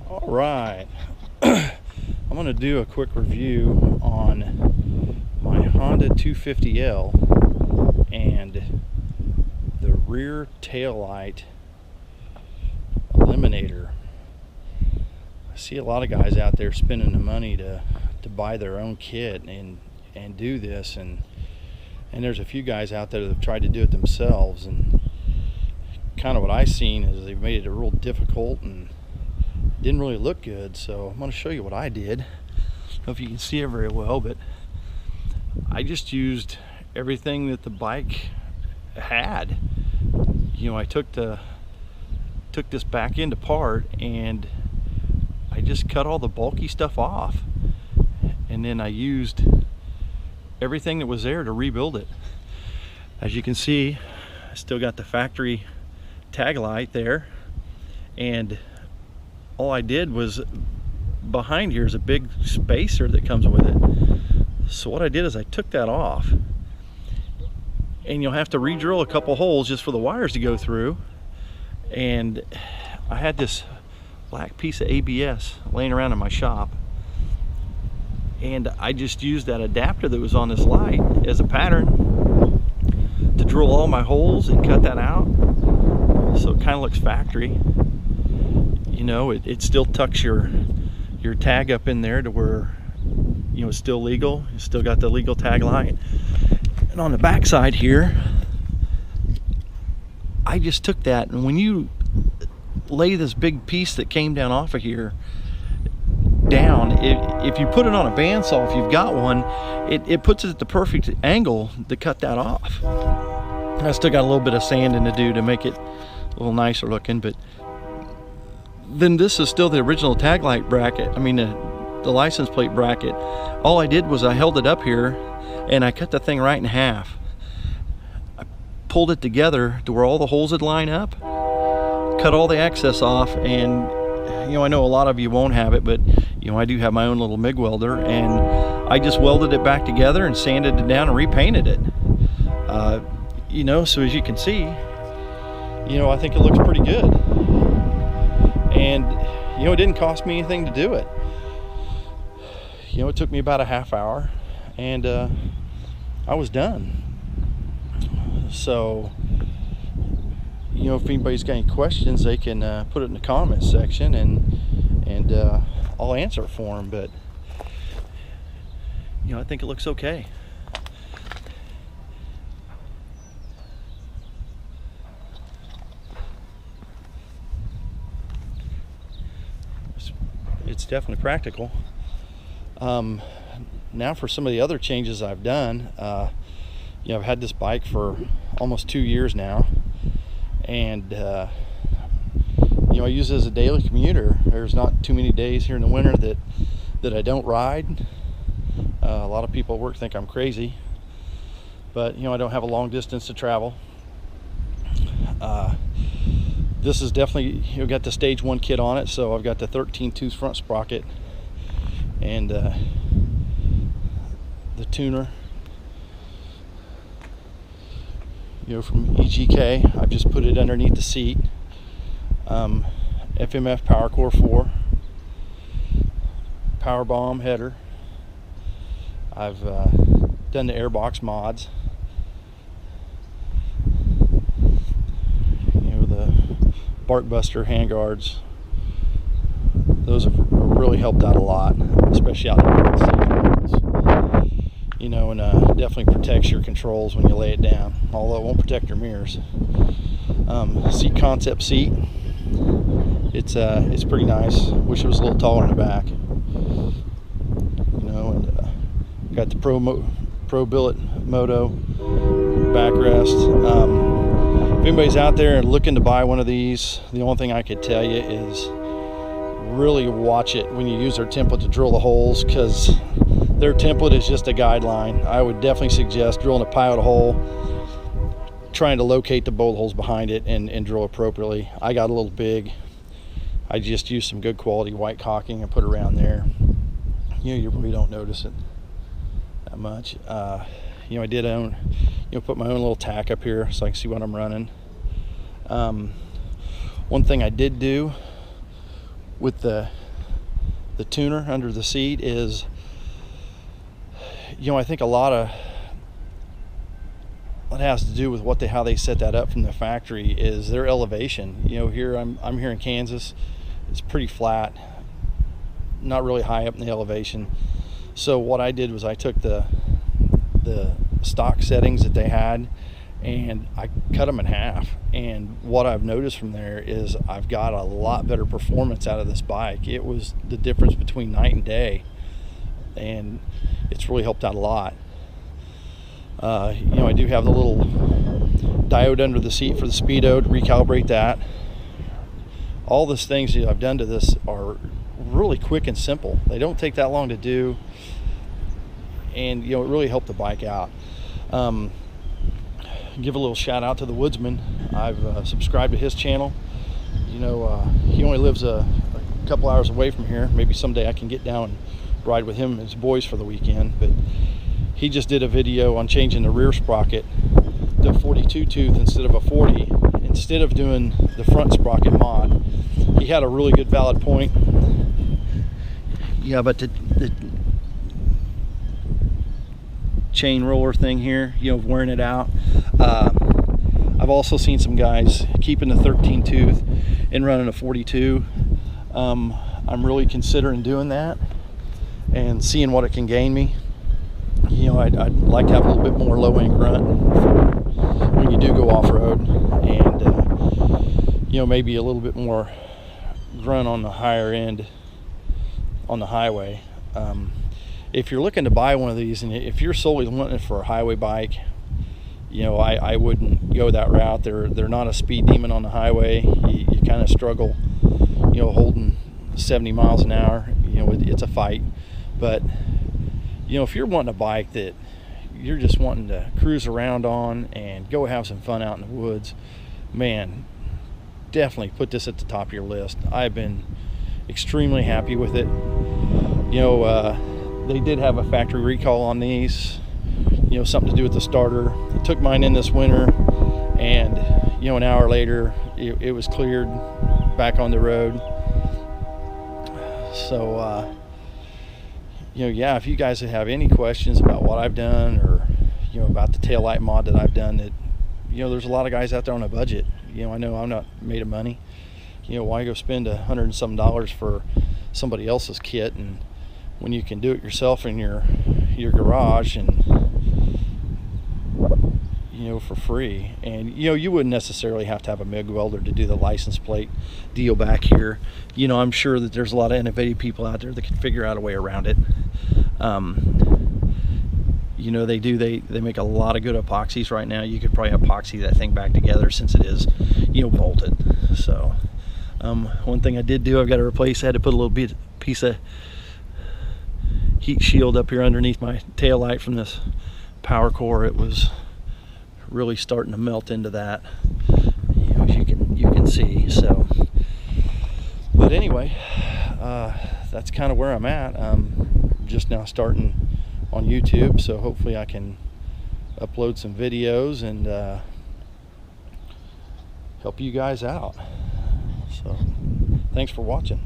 All right, I'm going to do a quick review on my Honda 250L and the rear taillight eliminator. I see a lot of guys out there spending the money to buy their own kit and do this, and there's a few guys out there that have tried to do it themselves, and kind of what I've seen is they've made it real difficult and didn't really look good. So I'm going to show you what I did. I don't know if you can see it very well, but I just used everything that the bike had. You know, I took this back end apart and I just cut all the bulky stuff off, and then I used everything that was there to rebuild it. As you can see, I still got the factory tag light there, and all I did was, behind here is a big spacer that comes with it. So what I did is I took that off, and you'll have to re-drill a couple holes just for the wires to go through. And I had this black piece of ABS laying around in my shop, and I just used that adapter that was on this light as a pattern to drill all my holes and cut that out, so it kind of looks factory. You know, it still tucks your tag up in there to where, you know, it's still legal. It's still got the legal tag light. And on the back side here, I just took that, and when you lay this big piece that came down off of here down, if you put it on a bandsaw, if you've got one, it puts it at the perfect angle to cut that off. I still got a little bit of sanding to do to make it a little nicer looking, but then this is still the original tag light bracket. I mean, the license plate bracket. All I did was I held it up here and I cut the thing right in half. I pulled it together to where all the holes would line up, cut all the excess off, and you know, I know a lot of you won't have it, but you know, I do have my own little MIG welder, and I just welded it back together and sanded it down and repainted it. You know, so as you can see, you know, I think it looks pretty good. And you know, it didn't cost me anything to do it. You know, it took me about a half hour, and I was done. So you know, if anybody's got any questions, they can put it in the comments section, and I'll answer it for them. But you know, I think it looks okay. It's definitely practical. Now for some of the other changes I've done. You know, I've had this bike for almost 2 years now, and you know, I use it as a daily commuter. There's not too many days here in the winter that I don't ride. A lot of people at work think I'm crazy, but you know, I don't have a long distance to travel. This is definitely, you know, got the stage 1 kit on it, so I've got the 13 tooth front sprocket and the tuner, you know, from EGK. I've just put it underneath the seat. FMF Power Core 4, Power Bomb header. I've done the airbox mods. You know, the Barkbuster handguards. Those have really helped out a lot, especially out there. You know, and definitely protects your controls when you lay it down, although it won't protect your mirrors. Seat concept seat. It's pretty nice. Wish it was a little taller in the back. You know, and got the Pro Billet Moto backrest. If anybody's out there and looking to buy one of these, the only thing I could tell you is really watch it when you use their template to drill the holes, because their template is just a guideline. I would definitely suggest drilling a pilot hole, trying to locate the bolt holes behind it, and drill appropriately. I got a little big. I just used some good quality white caulking and put it around there. You know, you really don't notice it that much. You know, I did put my own little tack up here so I can see what I'm running. One thing I did do with the tuner under the seat is, I think a lot of what has to do with how they set that up from the factory is their elevation. Here I'm here in Kansas. It's pretty flat, not really high up in the elevation. So what I did was I took the stock settings that they had and I cut them in half. And what I've noticed from there is I've got a lot better performance out of this bike. It was the difference between night and day, and it's really helped out a lot. I do have the little diode under the seat for the speedo to recalibrate that. All these things that I've done to this are really quick and simple. They don't take that long to do, and it really helped the bike out. Give a little shout out to the Woodsman. I've subscribed to his channel. He only lives a couple hours away from here. Maybe someday I can get down and ride with him and his boys for the weekend. But he just did a video on changing the rear sprocket to 42 tooth instead of a 40. Instead of doing the front sprocket mod, he had a really good valid point. Yeah, but the chain roller thing here, wearing it out. I've also seen some guys keeping the 13 tooth and running a 42. I'm really considering doing that and seeing what it can gain me. I'd like to have a little bit more low end grunt for when you do go off-road, and maybe a little bit more grunt on the higher end on the highway. If you're looking to buy one of these, and if you're solely wanting it for a highway bike, I wouldn't go that route. They're not a speed demon on the highway. You kind of struggle, holding 70 miles an hour. It's a fight. But if you're wanting a bike that you're just wanting to cruise around on and go have some fun out in the woods, man, definitely put this at the top of your list. I've been extremely happy with it. They did have a factory recall on these, something to do with the starter. I took mine in this winter, and an hour later it was cleared back on the road. So yeah, if you guys have any questions about what I've done, or about the taillight mod that I've done, that there's a lot of guys out there on a budget. I know I'm not made of money. Why go spend $100 and some for somebody else's kit, and when you can do it yourself in your garage and for free. And you wouldn't necessarily have to have a MIG welder to do the license plate deal back here. I'm sure that there's a lot of innovative people out there that can figure out a way around it. They make a lot of good epoxies right now. You could probably epoxy that thing back together since it is bolted. So one thing I did do, I've got to replace, I had to put a little piece of heat shield up here underneath my tail light from this power core. It was really starting to melt into that, as you can see. So, but anyway, that's kind of where I'm at. I'm just now starting on YouTube, so hopefully I can upload some videos and help you guys out. So thanks for watching.